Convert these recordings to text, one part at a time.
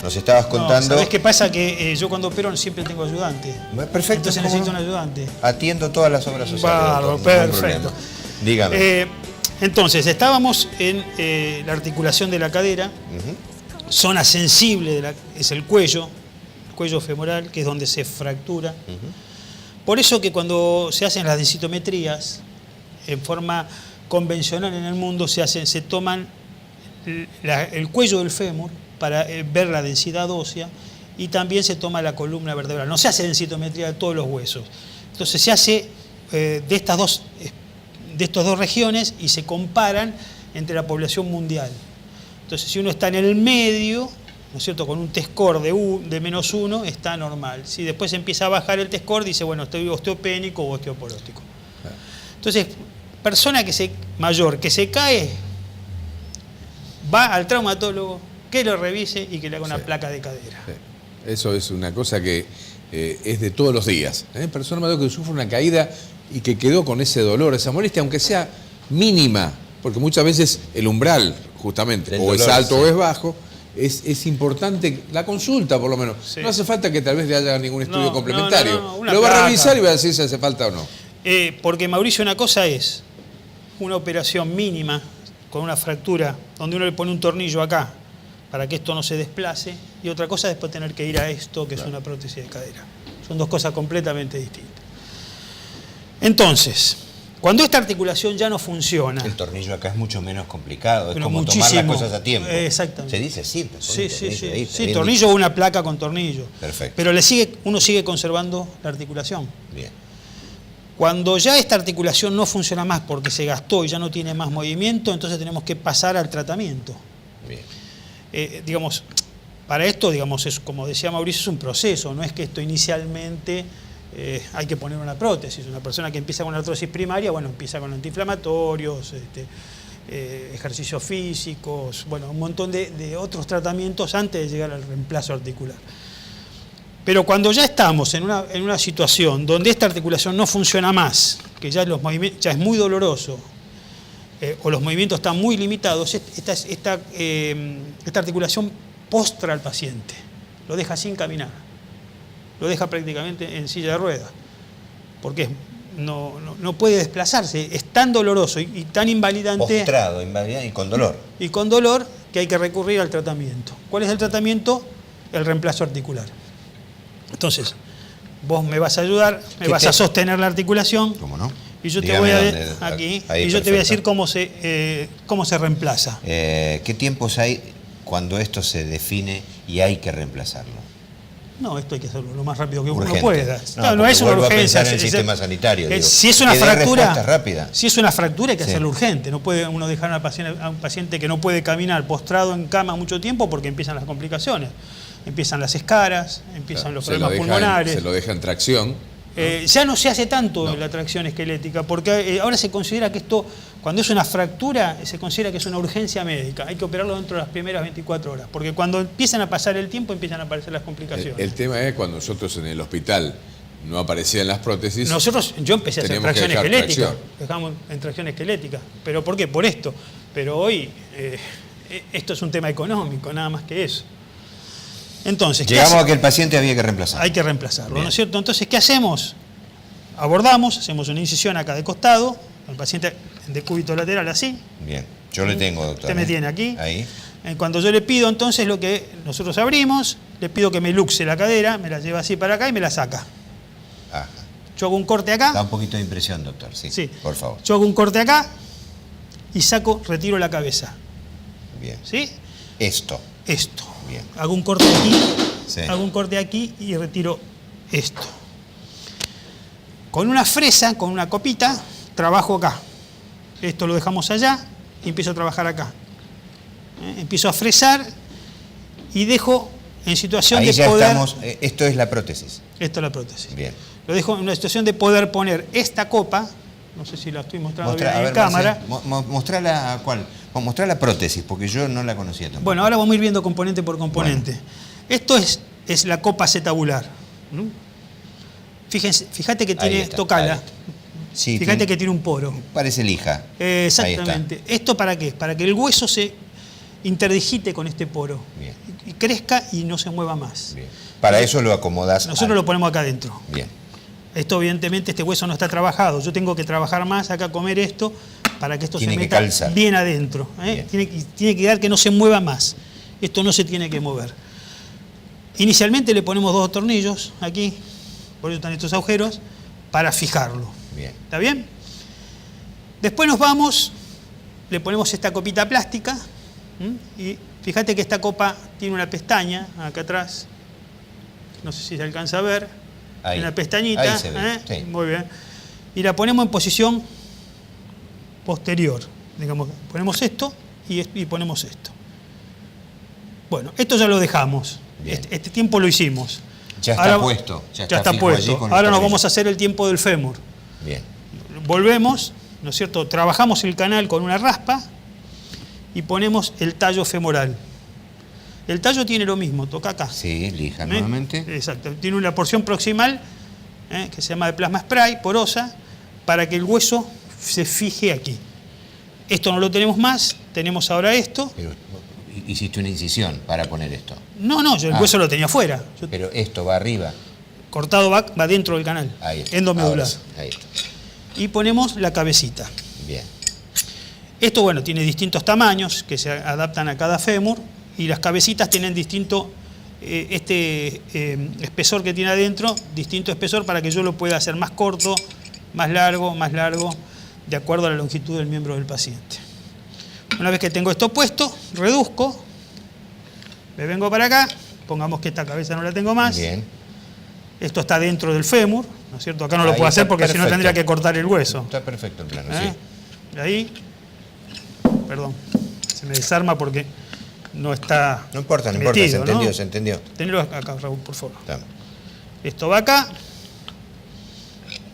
Nos estabas contando... ¿Sabés qué pasa? Que yo cuando opero siempre tengo ayudante. Perfecto. Entonces necesito un ayudante. Atiendo todas las obras sociales. Bárbaro, perfecto. Dígame. Entonces, estábamos en la articulación de la cadera. Zona sensible es el cuello femoral, que es donde se fractura. Por eso que cuando se hacen las densitometrías, en forma convencional en el mundo, se toman el cuello del fémur para ver la densidad ósea, y también se toma la columna vertebral. No se hace densitometría de todos los huesos. Entonces se hace de estas dos regiones y se comparan entre la población mundial. Entonces, si uno está en el medio, ¿no es cierto?, con un T-score de -1, está normal. Si después empieza a bajar el T-score, dice, bueno, estoy osteopénico o osteoporótico. Entonces, persona mayor que se cae, va al traumatólogo, que lo revise y que le haga una placa de cadera. Sí. Eso es una cosa que es de todos los días. Persona mayor que sufre una caída y que quedó con ese dolor, esa molestia, aunque sea mínima, porque muchas veces el umbral, justamente, o es alto o es bajo, es importante la consulta, por lo menos. Sí. No hace falta que tal vez le haya ningún estudio complementario. Lo va a revisar y va a decir si hace falta o no. Porque, Mauricio, una cosa es una operación mínima con una fractura donde uno le pone un tornillo acá para que esto no se desplace, y otra cosa es después tener que ir a esto, que es una prótesis de cadera. Son dos cosas completamente distintas. Entonces, cuando esta articulación ya no funciona... El tornillo acá es mucho menos complicado, es como tomar las cosas a tiempo. Exactamente. Se dice así. Sí, tornillo o una placa con tornillo. Perfecto. Pero uno sigue conservando la articulación. Bien. Cuando ya esta articulación no funciona más porque se gastó y ya no tiene más movimiento, entonces tenemos que pasar al tratamiento. Bien. Para esto, es, como decía Mauricio, es un proceso, no es que esto inicialmente... hay que poner una prótesis. Una persona que empieza con una artrosis primaria, bueno, empieza con antiinflamatorios, ejercicios físicos, bueno, un montón de otros tratamientos antes de llegar al reemplazo articular. Pero cuando ya estamos en una situación donde esta articulación no funciona más, que ya es muy doloroso, o los movimientos están muy limitados, esta articulación postra al paciente, lo deja sin caminar. Lo deja prácticamente en silla de ruedas, porque no puede desplazarse, es tan doloroso y tan invalidante. Postrado, invalidante y con dolor. Y con dolor, que hay que recurrir al tratamiento. ¿Cuál es el tratamiento? El reemplazo articular. Entonces, vos me vas a ayudar, me vas a sostener la articulación. ¿Cómo no? Y yo te voy a decir cómo se reemplaza. ¿Qué tiempos hay cuando esto se define y hay que reemplazarlo? No, esto hay que hacerlo lo más rápido que Urgente. uno pueda. No es una urgencia. En el sistema sanitario. Si es una fractura, rápida. Si es una fractura hay que hacerlo urgente. No puede uno dejar a un paciente que no puede caminar postrado en cama mucho tiempo porque empiezan las complicaciones. Empiezan las escaras, empiezan los problemas pulmonares. Se lo deja en tracción. Ya no se hace tanto la tracción esquelética, porque ahora se considera que esto, cuando es una fractura, se considera que es una urgencia médica. Hay que operarlo dentro de las primeras 24 horas, porque cuando empiezan a pasar el tiempo, empiezan a aparecer las complicaciones. El tema es cuando nosotros en el hospital no aparecían las prótesis. Yo empecé a hacer tracción esquelética. Dejamos en tracción esquelética. ¿Pero por qué? Por esto. Pero hoy, esto es un tema económico, nada más que eso. Entonces, llegamos a que el paciente había que reemplazarlo. Hay que reemplazarlo, bien. ¿No es cierto? Entonces, ¿qué hacemos? Abordamos, hacemos una incisión acá de costado, el paciente en decúbito lateral así. Bien, yo le tengo, doctor. Usted me tiene aquí. Ahí. Cuando yo le pido, entonces, lo que nosotros abrimos, le pido que me luxe la cadera, me la lleva así para acá y me la saca. Ajá. Yo hago un corte acá. Da un poquito de impresión, doctor, sí. Por favor. Yo hago un corte acá y retiro la cabeza. Bien. ¿Sí? Esto. Bien. Hago un corte aquí, hago un corte aquí y retiro esto. Con una fresa, con una copita, trabajo acá. Esto lo dejamos allá y empiezo a trabajar acá. Empiezo a fresar y dejo en situación de poder... Esto es la prótesis. Esto es la prótesis. Bien. Lo dejo en una situación de poder poner esta copa, no sé si la estoy mostrando bien en cámara. Mostrala, ¿cuál? Mostrar la prótesis, porque yo no la conocía tampoco. Bueno, ahora vamos a ir viendo componente por componente. Bueno. Esto es la copa acetabular. Fíjate que tiene, tocala. Sí, fíjate que tiene un poro. Parece lija. Exactamente. ¿Esto para qué? Para que el hueso se interdigite con este poro. Bien. y crezca y no se mueva más. Bien. Para eso lo acomodás. Nosotros lo ponemos acá adentro. Bien. Esto evidentemente este hueso no está trabajado. Yo tengo que trabajar más acá, comer esto, para que esto Tiene se que meta calzar. bien adentro. Bien. Tiene que quedar que no se mueva más. Esto no se tiene que mover. Inicialmente le ponemos 2 tornillos aquí, por eso están estos agujeros, para fijarlo. Bien. ¿Está bien? Después nos vamos, le ponemos esta copita plástica, y fíjate que esta copa tiene una pestaña acá atrás. No sé si se alcanza a ver. Ahí. Una pestañita. Ahí se ve, sí. Muy bien. Y la ponemos en posición posterior. Digamos, ponemos esto y ponemos esto. Bueno, esto ya lo dejamos. Bien. Este tiempo lo hicimos. Ya está puesto. Ya está fijo allí puesto. con los Ahora nos tornillos. vamos a hacer el tiempo del fémur. Bien. Volvemos, ¿no es cierto? Trabajamos el canal con una raspa y ponemos el tallo femoral. El tallo tiene lo mismo, toca acá. Sí, lija nuevamente. Exacto. Tiene una porción proximal que se llama de plasma spray, porosa, para que el hueso se fije aquí. Esto no lo tenemos más, tenemos ahora esto. Pero hiciste una incisión para poner esto. No, yo el hueso lo tenía afuera. Pero esto va arriba. Cortado va dentro del canal, Ahí está. endomedular. Ahora sí, ahí está. Y ponemos la cabecita. Bien. Esto, bueno, tiene distintos tamaños que se adaptan a cada fémur y las cabecitas tienen distinto espesor que tiene adentro, distinto espesor para que yo lo pueda hacer más corto, más largo, de acuerdo a la longitud del miembro del paciente. Una vez que tengo esto puesto, reduzco, me vengo para acá, pongamos que esta cabeza no la tengo más. Bien. Esto está dentro del fémur, ¿no es cierto? Acá no lo Ahí puedo hacer está porque si no perfecto. tendría que cortar el hueso. Está perfecto el plano, ¿Eh? sí. Ahí, perdón, se me desarma porque no está No importa, metido, se entendió, ¿no? se entendió. Tenelo acá, Raúl, por favor. Está. Esto va acá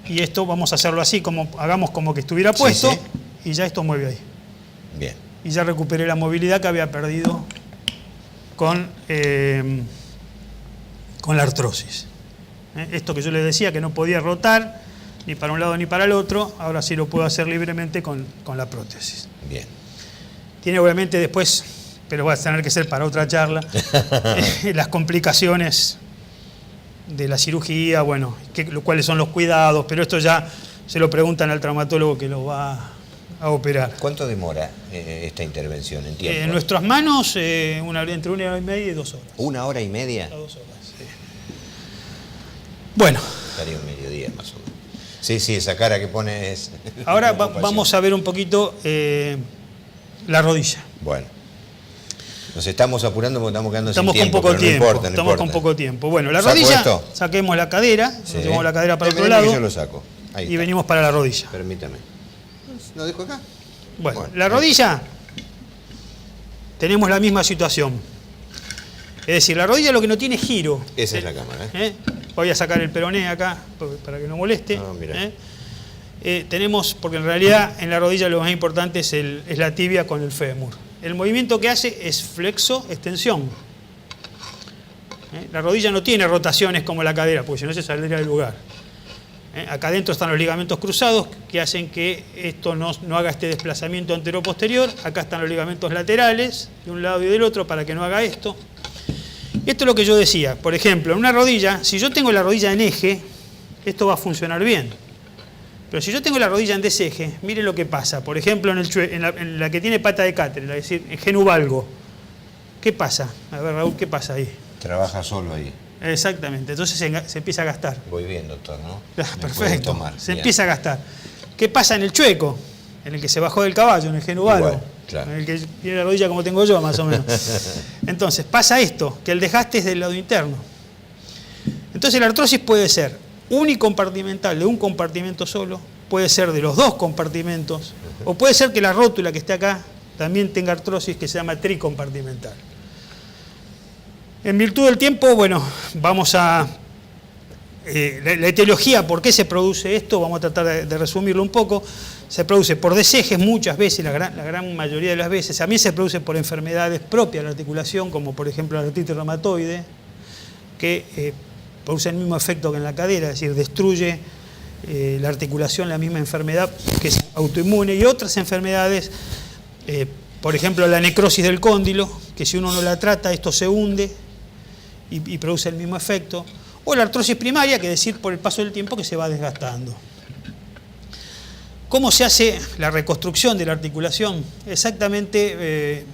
y esto vamos a hacerlo así, hagamos como que estuviera puesto, sí. y ya esto mueve ahí. Bien. Y ya recuperé la movilidad que había perdido con la artrosis. Esto que yo les decía que no podía rotar ni para un lado ni para el otro, ahora sí lo puedo hacer libremente con la prótesis. Bien. Tiene obviamente después, pero va a tener que ser para otra charla, las complicaciones de la cirugía, bueno, cuáles son los cuidados, pero esto ya se lo preguntan al traumatólogo que lo va a operar. ¿Cuánto demora esta intervención en tiempo? En nuestras manos, entre 1 hora y media y 2 horas. 1 hora y media. A 2 horas, sí. Bueno, Estaría un mediodía más o menos. Sí, esa cara que pones. ahora vamos a ver un poquito la rodilla. Bueno. Nos estamos apurando porque estamos quedando Estamos sin tiempo. con poco pero tiempo. No importa, no Estamos importa. con poco tiempo. Bueno, la ¿Saco rodilla, esto? saquemos la cadera, Sí. llevamos la cadera para otro Permítame lado que yo lo saco. Ahí y está. venimos para la rodilla. Permítame. ¿Lo dejo acá? Bueno, la rodilla, tenemos la misma situación. Es decir, la rodilla lo que no tiene es giro. Esa es la cámara. Voy a sacar el peroné acá para que no moleste. Ah, mira. Tenemos, porque en realidad en la rodilla lo más importante es la tibia con el fémur. El movimiento que hace es flexo-extensión. La rodilla no tiene rotaciones como la cadera, porque si no se saldría del lugar. Acá adentro están los ligamentos cruzados que hacen que esto no haga este desplazamiento antero-posterior. Acá están los ligamentos laterales de un lado y del otro para que no haga esto. Y esto es lo que yo decía. Por ejemplo, en una rodilla, si yo tengo la rodilla en eje, esto va a funcionar bien. Pero si yo tengo la rodilla en deseje, miren lo que pasa. Por ejemplo, en la que tiene pata de cátedra, es decir, en genuvalgo. ¿Qué pasa? A ver, Raúl, ¿qué pasa ahí? Trabaja solo ahí. Exactamente. Entonces se empieza a gastar. Voy bien, doctor, ¿no? Perfecto. Se empieza a gastar. ¿Qué pasa en el chueco? En el que se bajó del caballo, en el genuvalgo. Igual, claro. En el que tiene la rodilla como tengo yo, más o menos. Entonces, pasa esto, que el desgaste es del lado interno. Entonces, la artrosis puede ser unicompartimental de un compartimento solo, puede ser de los 2 compartimentos, o puede ser que la rótula que esté acá también tenga artrosis que se llama tricompartimental. En virtud del tiempo, bueno, vamos a... la etiología, ¿por qué se produce esto? Vamos a tratar de resumirlo un poco. Se produce por desejes muchas veces, la gran mayoría de las veces. También se produce por enfermedades propias de la articulación, como por ejemplo la artritis reumatoide, que produce el mismo efecto que en la cadera, es decir, destruye la articulación, la misma enfermedad que es autoinmune, y otras enfermedades Por ejemplo, la necrosis del cóndilo, que si uno no la trata, esto se hunde y produce el mismo efecto. O la artrosis primaria, que es decir, por el paso del tiempo que se va desgastando. ¿Cómo se hace la reconstrucción de la articulación? Exactamente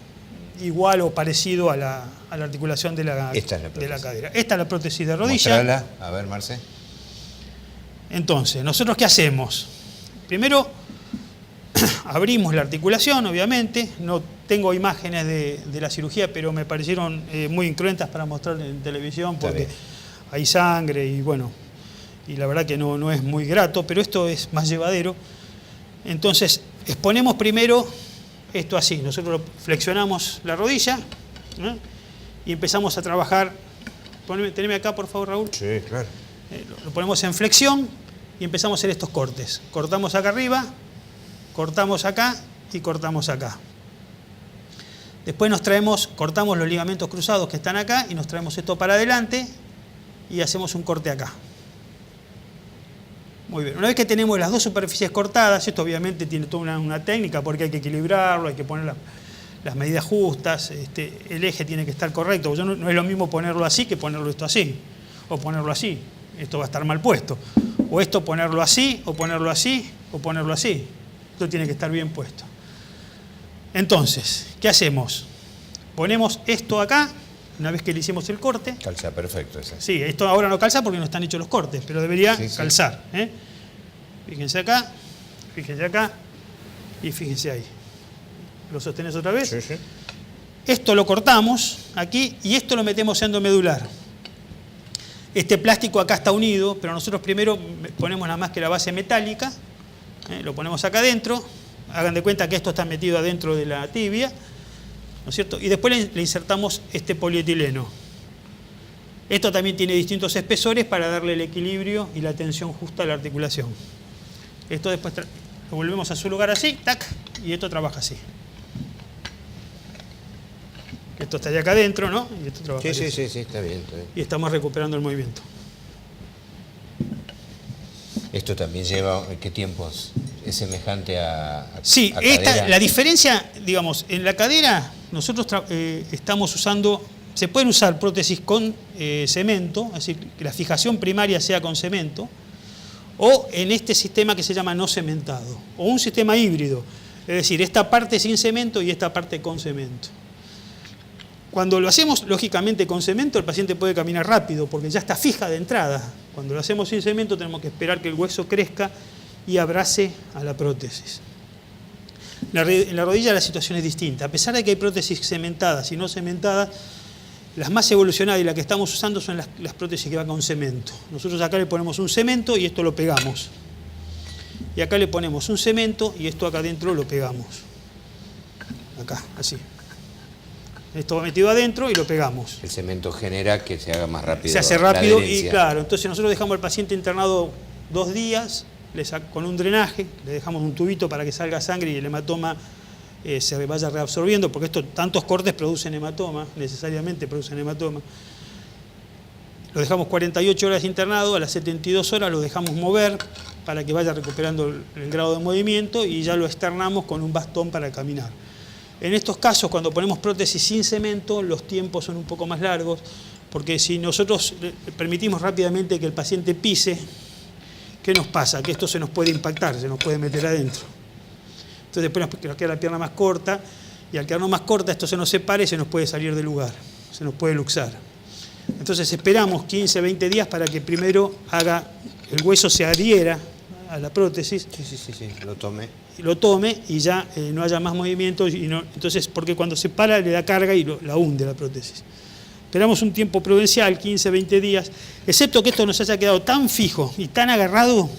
igual o parecido a la articulación de la cadera. Esta es la prótesis de rodilla. Mostrala. A ver, Marce. Entonces, ¿nosotros qué hacemos? Primero, abrimos la articulación, obviamente. No tengo imágenes de la cirugía, pero me parecieron muy incruentas para mostrar en televisión porque hay sangre y bueno, y la verdad que no es muy grato, pero esto es más llevadero. Entonces, exponemos primero esto así. Nosotros flexionamos la rodilla, ¿no? Y empezamos a trabajar. Teneme acá, por favor, Raúl. Sí, claro. Lo ponemos en flexión y empezamos a hacer estos cortes. Cortamos acá arriba, cortamos acá y cortamos acá. Después cortamos los ligamentos cruzados que están acá y nos traemos esto para adelante y hacemos un corte acá. Muy bien. Una vez que tenemos las dos superficies cortadas, esto obviamente tiene toda una técnica porque hay que equilibrarlo, hay que poner las medidas justas, el eje tiene que estar correcto. No es lo mismo ponerlo así que ponerlo esto así, o ponerlo así. Esto va a estar mal puesto. O esto ponerlo así, o ponerlo así, o ponerlo así. Esto tiene que estar bien puesto. Entonces, ¿qué hacemos? Ponemos esto acá, una vez que le hicimos el corte. Calza perfecto ese. Sí, esto ahora no calza porque no están hechos los cortes, pero debería calzar. Fíjense acá y fíjense ahí. ¿Lo sostenés otra vez? Sí, sí. Esto lo cortamos aquí y esto lo metemos endomedular. Este plástico acá está unido, pero nosotros primero ponemos nada más que la base metálica, lo ponemos acá adentro. Hagan de cuenta que esto está metido adentro de la tibia, ¿no es cierto? Y después le insertamos este polietileno. Esto también tiene distintos espesores para darle el equilibrio y la tensión justa a la articulación. Esto después lo volvemos a su lugar así, tac, y esto trabaja así. Esto está acá adentro, ¿no? Y esto trabaja Sí, está bien. Y estamos recuperando el movimiento. Esto también lleva, ¿qué tiempos? ¿Es semejante a Sí, cadera? la diferencia, digamos, en la cadera nosotros estamos usando, se pueden usar prótesis con cemento, es decir, que la fijación primaria sea con cemento, o en este sistema que se llama no cementado, o un sistema híbrido, es decir, esta parte sin cemento y esta parte con cemento. Cuando lo hacemos, lógicamente, con cemento, el paciente puede caminar rápido porque ya está fija de entrada. Cuando lo hacemos sin cemento, tenemos que esperar que el hueso crezca y abrace a la prótesis. En la rodilla la situación es distinta. A pesar de que hay prótesis cementadas y no cementadas, las más evolucionadas y las que estamos usando son las prótesis que van con cemento. Nosotros acá le ponemos un cemento y esto lo pegamos. Y acá le ponemos un cemento y esto acá adentro lo pegamos. Acá, así. Esto va metido adentro y lo pegamos. El cemento genera que se haga más rápido. Se hace rápido y claro, entonces nosotros dejamos al paciente internado 2 días con un drenaje, le dejamos un tubito para que salga sangre y el hematoma se vaya reabsorbiendo, porque tantos cortes producen hematoma, necesariamente producen hematoma. Lo dejamos 48 horas internado, a las 72 horas lo dejamos mover para que vaya recuperando el grado de movimiento y ya lo externamos con un bastón para caminar. En estos casos, cuando ponemos prótesis sin cemento, los tiempos son un poco más largos, porque si nosotros permitimos rápidamente que el paciente pise, ¿qué nos pasa? Que esto se nos puede impactar, se nos puede meter adentro. Entonces después nos queda la pierna más corta, y al quedarnos más corta esto se nos separa y se nos puede salir del lugar, se nos puede luxar. Entonces esperamos 15, 20 días para que primero el hueso se adhiera a la prótesis. Sí, lo tome y ya no haya más movimiento. Entonces, porque cuando se para le da carga y la hunde la prótesis. Esperamos un tiempo prudencial, 15, 20 días, excepto que esto nos haya quedado tan fijo y tan agarrado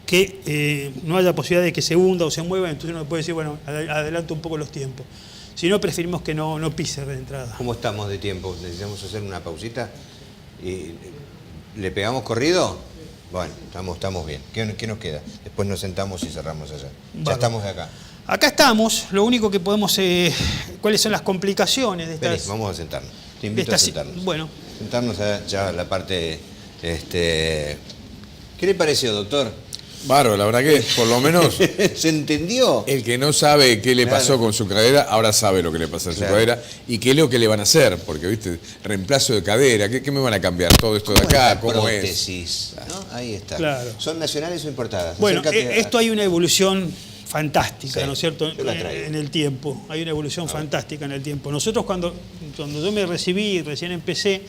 que no haya posibilidad de que se hunda o se mueva, entonces uno puede decir, bueno, adelanto un poco los tiempos. Si no, preferimos que no pise de entrada. ¿Cómo estamos de tiempo? ¿Necesitamos hacer una pausita? ¿Le pegamos corrido? Bueno, estamos bien. ¿Qué nos queda? Después nos sentamos y cerramos allá. Vale. Ya estamos de acá. Acá estamos, lo único que podemos... ¿cuáles son las complicaciones de estas? Vení, vamos a sentarnos. Te invito a sentarnos. Bueno. Sentarnos ya a la parte... ¿Qué le pareció, doctor? Bárbaro, la verdad que por lo menos ¿Se entendió? el que no sabe qué le Claro. pasó con su cadera, ahora sabe lo que le pasa a su Claro. cadera y qué es lo que le van a hacer, porque, viste, reemplazo de cadera, ¿qué me van a cambiar? Todo esto de acá, ¿cómo es? Prótesis, ¿no? Ahí está. Claro. ¿Son nacionales o importadas? Bueno, Acércate a- esto hay una evolución fantástica, Sí, ¿no es cierto? yo la traigo. En el tiempo. Hay una evolución fantástica en el tiempo. Nosotros cuando yo me recibí y recién empecé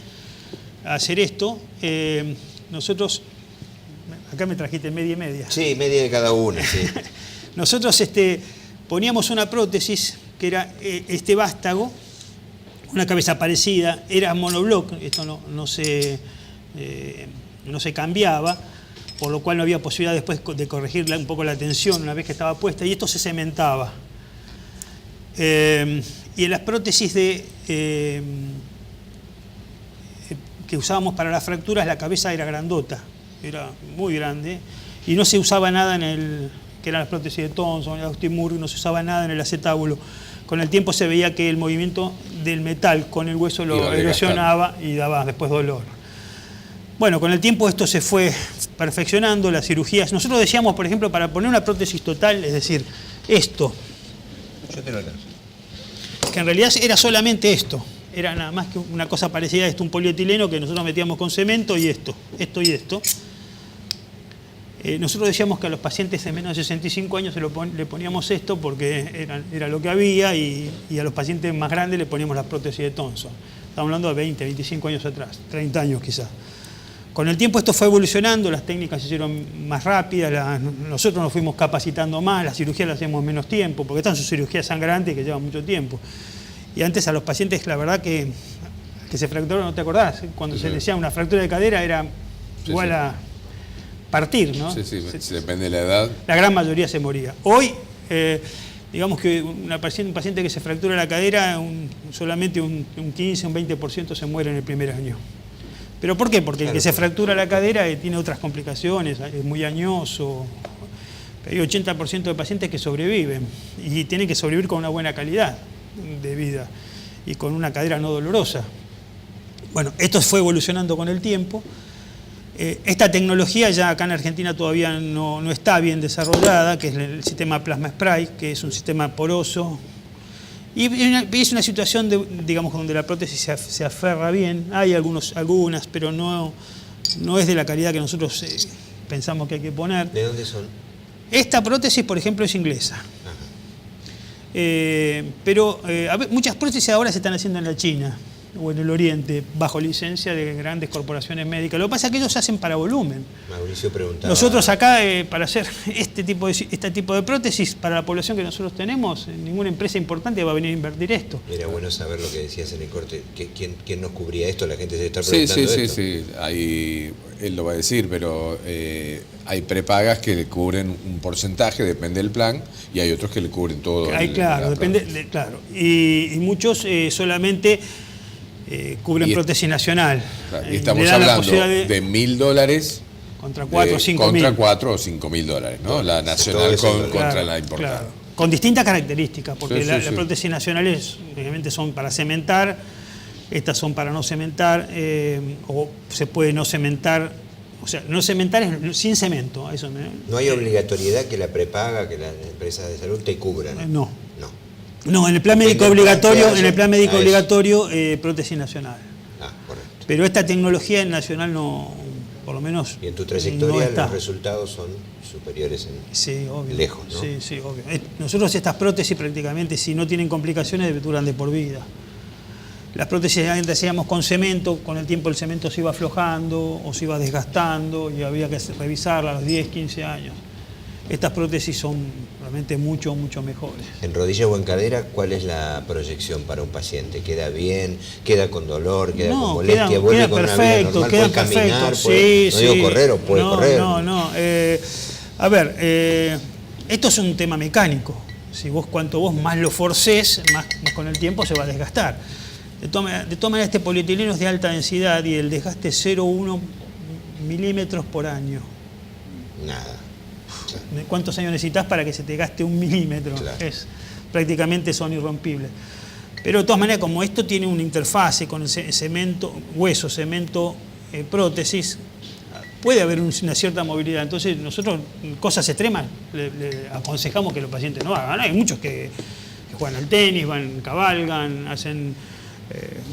a hacer esto, nosotros, acá me trajiste media y media. Sí, media de cada una, sí. Nosotros poníamos una prótesis que era este vástago, una cabeza parecida, era monobloc, esto no se cambiaba, por lo cual no había posibilidad después de corregirle un poco la tensión una vez que estaba puesta, y esto se cementaba. Y en las prótesis que usábamos para las fracturas, la cabeza era grandota, era muy grande, y no se usaba nada que eran las prótesis de Thomson, de Austin Murray, no se usaba nada en el acetábulo. Con el tiempo se veía que el movimiento del metal con el hueso lo Iba erosionaba y daba después dolor. Bueno, con el tiempo esto se fue perfeccionando, las cirugías. Nosotros decíamos, por ejemplo, para poner una prótesis total, es decir, esto, Yo te lo alcanzo. que en realidad era solamente esto, era nada más que una cosa parecida a esto, un polietileno que nosotros metíamos con cemento y esto y esto. Nosotros decíamos que a los pacientes de menos de 65 años le poníamos esto porque era lo que había, y a los pacientes más grandes le poníamos la prótesis de Thomson. Estamos hablando de 20, 25 años atrás, 30 años quizás. Con el tiempo esto fue evolucionando, las técnicas se hicieron más rápidas, nosotros nos fuimos capacitando más, las cirugías las hacemos menos tiempo, porque están sus cirugías sangrantes que llevan mucho tiempo. Y antes a los pacientes, la verdad que se fracturaron, ¿no te acordás? Cuando se decía una fractura de cadera era igual a partir, ¿no? Sí, depende de la edad. La gran mayoría se moría. Hoy, digamos que un paciente que se fractura la cadera, solamente un 15, un 20% se muere en el primer año. ¿Pero por qué? Porque el que se fractura la cadera tiene otras complicaciones, es muy añoso. Hay 80% de pacientes que sobreviven y tienen que sobrevivir con una buena calidad de vida y con una cadera no dolorosa. Bueno, esto fue evolucionando con el tiempo. Esta tecnología ya acá en Argentina todavía no está bien desarrollada, que es el sistema Plasma Spray, que es un sistema poroso. Y es una situación, digamos, donde la prótesis se aferra bien. Hay algunas, pero no es de la calidad que nosotros pensamos que hay que poner. ¿De dónde son? Esta prótesis, por ejemplo, es inglesa. Pero muchas prótesis ahora se están haciendo en la China o en el Oriente, bajo licencia de grandes corporaciones médicas. Lo que pasa es que ellos hacen para volumen. Mauricio preguntaba. Nosotros acá, para hacer este tipo de prótesis para la población que nosotros tenemos, ninguna empresa importante va a venir a invertir esto. Era bueno saber lo que decías en el corte. ¿Quién nos cubría esto? La gente se está Sí, preguntando esto. sí. Ahí él lo va a decir, pero hay prepagas que le cubren un porcentaje, depende del plan, y hay otros que le cubren todo. Claro, depende, claro. Y muchos solamente cubren prótesis nacional. Claro, y estamos hablando de $1.000 contra 4 o 5 contra mil. 4 o 5.000 $, ¿no? La nacional contra Claro, la importada. claro. Con distintas características, porque Sí, la sí. prótesis nacionales obviamente son para cementar, estas son para no cementar, o se puede no cementar, o sea, no cementar es sin cemento. Eso No hay obligatoriedad que la prepaga, que las empresas de salud te cubran. No. No. No, en el plan médico Depende del plan que obligatorio, haya. en el plan médico Eso. obligatorio, prótesis nacional. Ah, correcto. Pero esta tecnología en nacional no, por lo menos. Y en tu no trayectoria está. los resultados son superiores Sí, obvio. lejos, ¿no? Sí, obvio. Nosotros estas prótesis prácticamente, si no tienen complicaciones, duran de por vida. Las prótesis antes hacíamos con cemento, con el tiempo el cemento se iba aflojando o se iba desgastando y había que revisarla a los 10, 15 años. Estas prótesis son realmente mucho, mucho mejores. En rodilla o en cadera, ¿cuál es la proyección para un paciente? ¿Queda bien? ¿Queda con dolor? ¿Queda con molestia? ¿Vuelve queda con una vida perfecto, normal? queda ¿Puede caminar? perfecto. ¿Puede, Sí, no digo correr o puede correr? No. A ver, esto es un tema mecánico. Si cuanto vos más lo forcés, más con el tiempo se va a desgastar. De todas maneras, este polietileno es de alta densidad y el desgaste es 0,1 milímetros por año. Nada. ¿Cuántos años necesitas para que se te gaste 1 milímetro? Claro. Prácticamente son irrompibles. Pero de todas maneras, como esto tiene una interfase con el cemento, hueso, cemento, prótesis, puede haber una cierta movilidad. Entonces nosotros, cosas extremas, le aconsejamos que los pacientes no hagan. Hay muchos que juegan al tenis, cabalgan, hacen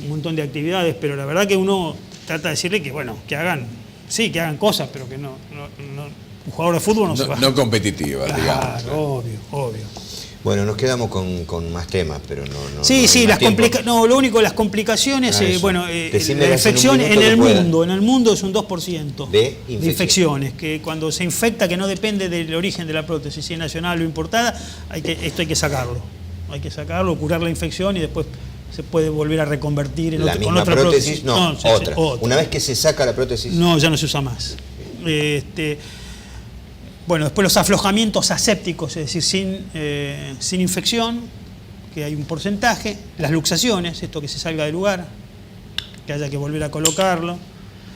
un montón de actividades, pero la verdad que uno trata de decirle que, bueno, que hagan cosas, pero que no un jugador de fútbol no se va. No competitiva, Claro, digamos. obvio. Bueno, nos quedamos con más temas, pero no. Sí, hay más tiempo. lo único, las complicaciones, Eso. la Decímelas infección en un en el minuto que pueda. mundo. En el mundo es un 2% De infecciones, que cuando se infecta, que no depende del origen de la prótesis, si es nacional o importada, esto hay que sacarlo. Hay que sacarlo, curar la infección y después se puede volver a reconvertir en ¿La con misma otra prótesis? No, sí, otra. otra. Una vez que se saca la prótesis... No, ya no se usa más. Bueno, después los aflojamientos asépticos, es decir, sin infección, que hay un porcentaje. Las luxaciones, esto que se salga del lugar, que haya que volver a colocarlo.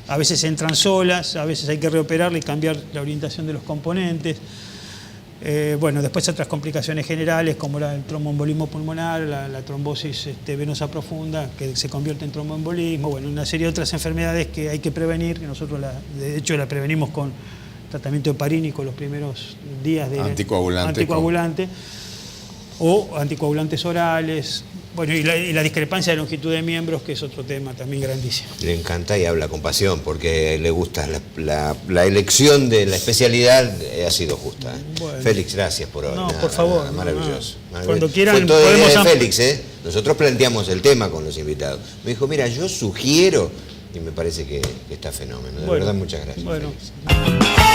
A veces entran solas, a veces hay que reoperarle y cambiar la orientación de los componentes. Bueno, después otras complicaciones generales como el tromboembolismo pulmonar, la trombosis venosa profunda, que se convierte en tromboembolismo, bueno, una serie de otras enfermedades que hay que prevenir, que nosotros de hecho la prevenimos con tratamiento heparínico los primeros días de anticoagulante o anticoagulantes orales. Bueno, y la discrepancia de longitud de miembros, que es otro tema también grandísimo. Le encanta y habla con pasión porque le gusta la elección de la especialidad ha sido justa. Bueno. Félix, gracias por hoy. No, por favor. Maravilloso. Cuando quieran Fue todo podemos idea de Félix, ¿eh? Nosotros planteamos el tema con los invitados. Me dijo, mira, yo sugiero, y me parece que está fenómeno. De verdad, muchas gracias. Bueno. Félix.